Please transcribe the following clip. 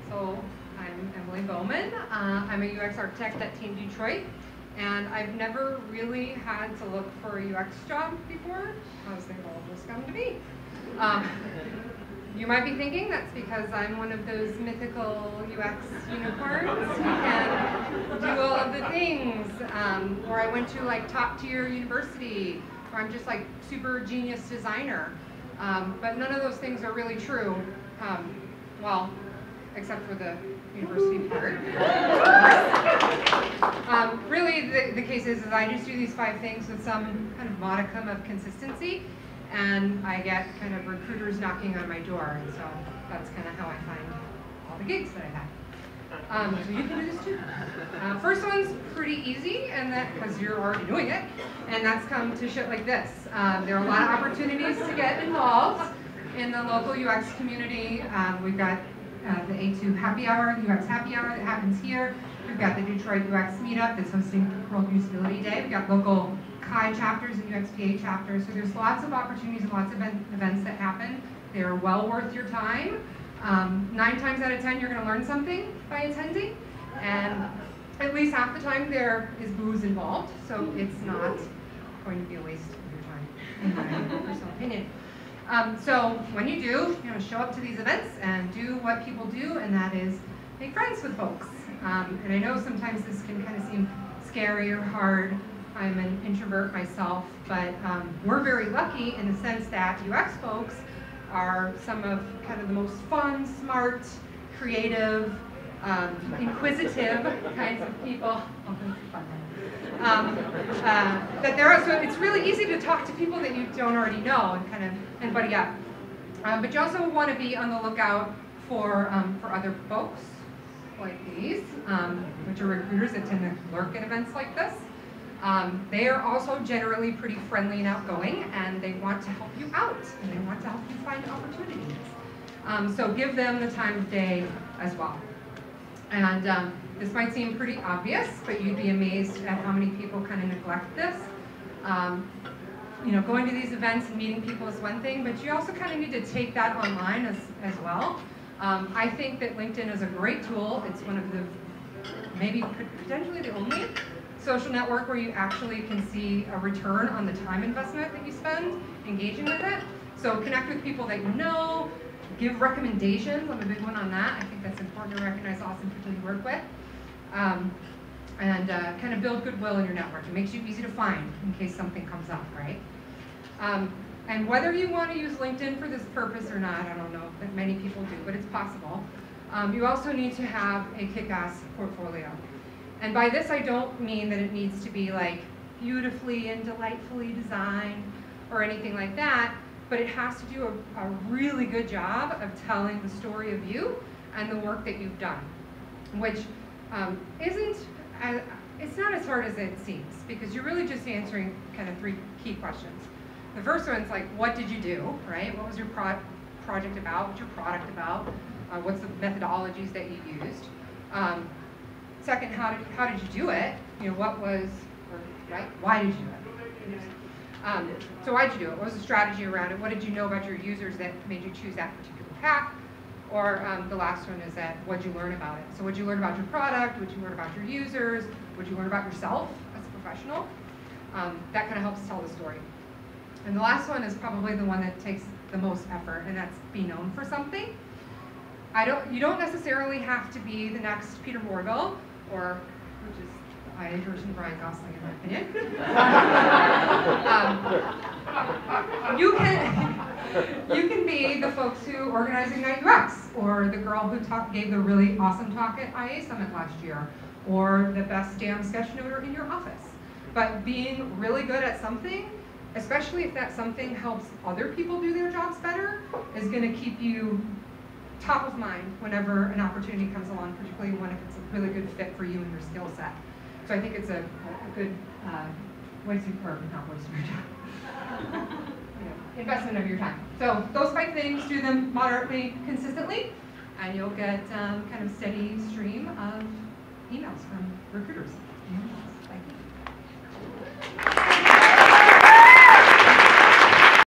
So I'm Emily Bowman. I'm a UX architect at Team Detroit, and I've never really had to look for a UX job before, because they've all just come to me. You might be thinking that's because I'm one of those mythical UX unicorns who can do all of the things, or I went to like top tier university, or I'm just like super genius designer. But none of those things are really true. Well, except for the university part. Really, the case is I just do these 5 things with some kind of modicum of consistency, and I get kind of recruiters knocking on my door, and so that's kind of how I find all the gigs that I've had. So you can do this too. First one's pretty easy, and that because you're already doing it, and that's come to shit like this. There are a lot of opportunities to get involved in the local UX community. We've got the A2 Happy Hour, the UX Happy Hour that happens here. We've got the Detroit UX Meetup that's hosting World Usability Day. We've got local CHI chapters and UXPA chapters. So there's lots of opportunities and lots of events that happen. They're well worth your time. 9 times out of 10, you're going to learn something by attending. And at least half the time there is booze involved. So it's not going to be a waste of your time, in my personal opinion. So when you do, show up to these events and do what people do, and that is make friends with folks. And I know sometimes this can kind of seem scary or hard. I'm an introvert myself, but we're very lucky in the sense that UX folks are some of kind of the most fun, smart, creative, inquisitive kinds of people. Oh, that's fun. That there are, so it's really easy to talk to people that you don't already know and buddy up. But you also want to be on the lookout for other folks like these, which are recruiters that tend to lurk at events like this. They are also generally pretty friendly and outgoing, and they want to help you out, and they want to help you find opportunities. So give them the time of day as well. And this might seem pretty obvious, but you'd be amazed at how many people kind of neglect this. Going to these events and meeting people is one thing, but you also kind of need to take that online as well. I think that LinkedIn is a great tool. It's one of the, maybe potentially the only social network where you actually can see a return on the time investment that you spend engaging with it. So connect with people that you know, give recommendations. I'm a big one on that. I think that's important to recognize awesome people you work with. And kind of build goodwill in your network. It makes you easy to find in case something comes up, right? And whether you want to use LinkedIn for this purpose or not, I don't know that many people do, but it's possible. You also need to have a kick-ass portfolio. And by this, I don't mean that it needs to be like beautifully and delightfully designed or anything like that, but it has to do a really good job of telling the story of you and the work that you've done, which it's not as hard as it seems, because you're really just answering kind of 3 key questions. The first one's like, what did you do, right? What was your project about? What's your product about? What's the methodologies that you used? Second, how did you do it? What was, right? Why did you do it? So why did you do it? What was the strategy around it? What did you know about your users that made you choose that particular path? Or the last one is that, what did you learn about it? So what did you learn about your product? What did you learn about your users? What did you learn about yourself as a professional? That kind of helps tell the story. And the last one is probably the one that takes the most effort, and that's be known for something. You don't necessarily have to be the next Peter Morville, or, which is the IA version of Ryan Gosling in my opinion. You can be the folks who organize Ignite UX, or the girl who gave the really awesome talk at IA Summit last year, or the best damn sketchnoter in your office. But being really good at something, especially if that something helps other people do their jobs better, is going to keep you top of mind whenever an opportunity comes along, particularly when it's a really good fit for you and your skill set. So I think it's a good investment of your time. So those 5 things, do them moderately consistently, and you'll get kind of steady stream of emails from recruiters.